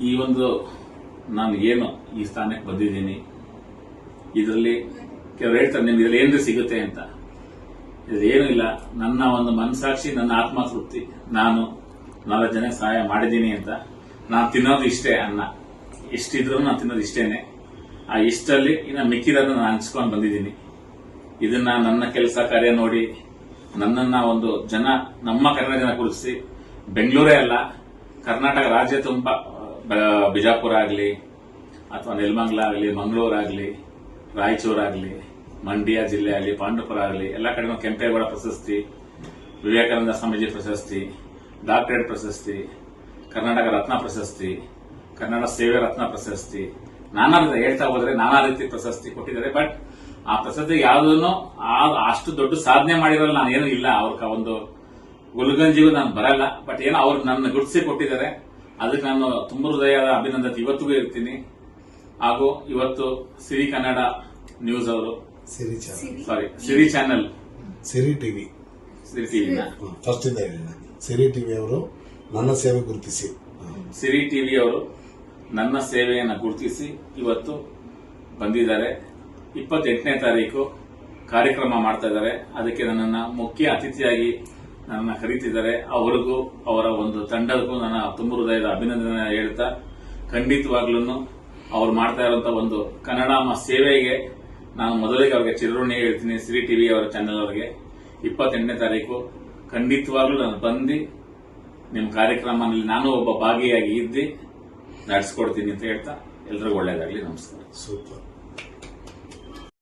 ಈ ಒಂದು ನಾನು ಏನು ಈ ಸ್ಥಾನಕ್ಕೆ ಬಂದಿದ್ದೀನಿ, ಇದರಲ್ಲಿ ಕೆಲವರು ಹೇಳ್ತಾರೆ ನಿಮ್ಗೆ ಇದರಲ್ಲಿ ಏನ್ರಿ ಸಿಗುತ್ತೆ ಅಂತ. ಇದೇನು ಇಲ್ಲ, ನನ್ನ ಒಂದು ಮನಸಾಕ್ಷಿ, ನನ್ನ ಆತ್ಮತೃಪ್ತಿ, ನಾನು 4 ಜನ ಸಹಾಯ ಮಾಡಿದ್ದೀನಿ ಅಂತ. ನಾನು ತಿನ್ನೋದು ಇಷ್ಟೇ, ಅನ್ನ ಇಷ್ಟಿದ್ರು ನಾನು ತಿನ್ನೋದು ಇಷ್ಟೇನೆ. ಆ ಇಷ್ಟಲ್ಲಿ ಇನ್ನು ಮಿಕ್ಕಿರೋದನ್ನ ನಾನು ಹಂಚ್ಕೊಂಡು ಬಂದಿದ್ದೀನಿ. ಇದನ್ನ ನನ್ನ ಕೆಲಸ ಕಾರ್ಯ ನೋಡಿ ನನ್ನನ್ನ ಒಂದು ಜನ, ನಮ್ಮ ಕನ್ನಡ ಜನ ಗುರುತಿಸಿ, ಬೆಂಗಳೂರೇ ಅಲ್ಲ ಕರ್ನಾಟಕ ರಾಜ್ಯ ತುಂಬ ಬಿಜಾಪುರ ಆಗಲಿ ಅಥವಾ ನೆಲಮಂಗಲ ಆಗಲಿ, ಮಂಗಳೂರಾಗಲಿ, ರಾಯಚೂರಾಗಲಿ, ಮಂಡ್ಯ ಜಿಲ್ಲೆ ಆಗಲಿ, ಪಾಂಡವಪುರ ಆಗಲಿ, ಎಲ್ಲ ಕಡೆ ಕೆಂಪೇಗೌಡ ಪ್ರಶಸ್ತಿ, ವಿವೇಕಾನಂದ ಸ್ವಾಮೀಜಿ ಪ್ರಶಸ್ತಿ, ಡಾಕ್ಟರೇಟ್ ಪ್ರಶಸ್ತಿ, ಕರ್ನಾಟಕ ರತ್ನ ಪ್ರಶಸ್ತಿ, ಕನ್ನಡ ಸೇವೆ ರತ್ನ ಪ್ರಶಸ್ತಿ, ನಾನಾ ಹೇಳ್ತಾ ಹೋದ್ರೆ ನಾನಾ ರೀತಿ ಪ್ರಶಸ್ತಿ ಕೊಟ್ಟಿದ್ದಾರೆ. ಬಟ್ ಆ ಪ್ರಶಸ್ತಿ ಯಾವುದನ್ನು ಅಷ್ಟು ದೊಡ್ಡ ಸಾಧನೆ ಮಾಡಿರೋಲ್ಲ, ನಾನು ಏನೂ ಇಲ್ಲ. ಅವ್ರ ಒಂದು ಗುಲ್ಗಂಜಿಗೂ ನಾನು ಬರಲ್ಲ. ಬಟ್ ಏನೋ ಅವ್ರು ನನ್ನ ಗುರುತಿಸಿ ಕೊಟ್ಟಿದ್ದಾರೆ, ಅದಕ್ಕೆ ನಾನು ತುಂಬ ಹೃದಯದ ಅಭಿನಂದನೆ ಇವತ್ತಿಗೂ ಇರ್ತೀನಿ. ಹಾಗೂ ಇವತ್ತು ಸಿರಿ ಕನ್ನಡ ನ್ಯೂಸ್ ಅವರು, ಸಿರಿ ಚಾನೆಲ್, ಸಿರಿ ಟಿವಿ ಫಸ್ಟ್ ಇಂದ ಹೇಳಿಲ್ಲ, ಸಿರಿ ಟಿವಿ ಅವರು ನನ್ನ ಸೇವೆ ಗುರುತಿಸಿ, ಸಿರಿ ಟಿವಿ ಅವರು ನನ್ನ ಸೇವೆಯನ್ನು ಗುರುತಿಸಿ ಇವತ್ತು ಬಂದಿದ್ದಾರೆ. 28ನೇ ತಾರೀಕು ಕಾರ್ಯಕ್ರಮ ಮಾಡ್ತಾ ಇದ್ದಾರೆ. ಅದಕ್ಕೆ ನನ್ನನ್ನು ಮುಖ್ಯ ಅತಿಥಿಯಾಗಿ ನನ್ನನ್ನು ಕರೀತಿದ್ದಾರೆ. ಅವರಿಗೂ ಅವರ ಒಂದು ತಂಡಕ್ಕೂ ನನ್ನ ತುಂಬ ಹೃದಯದ ಅಭಿನಂದನೆ ಹೇಳ್ತಾ, ಖಂಡಿತವಾಗ್ಲೂ ಅವ್ರು ಮಾಡ್ತಾ ಇರುವಂತಹ ಒಂದು ಕನ್ನಡ ಸೇವೆಗೆ ನಾನು ಮೊದಲಿಗೆ ಅವ್ರಿಗೆ ಚಿರಋಣಿ ಹೇಳ್ತೀನಿ. ಸಿರಿ ಟಿವಿ ಅವರ ಚಾನೆಲ್ ಅವರಿಗೆ 28ನೇ ತಾರೀಕು ಖಂಡಿತವಾಗ್ಲೂ ನಾನು ಬಂದು ನಿಮ್ಮ ಕಾರ್ಯಕ್ರಮದಲ್ಲಿ ನಾನು ಒಬ್ಬ ಭಾಗಿಯಾಗಿ ಇದ್ದು ನಡೆಸ್ಕೊಡ್ತೀನಿ ಅಂತ ಹೇಳ್ತಾ, ಎಲ್ರಿಗೂ ಒಳ್ಳೇದಾಗ್ಲಿ. ನಮಸ್ಕಾರ. ಸೂಪರ್.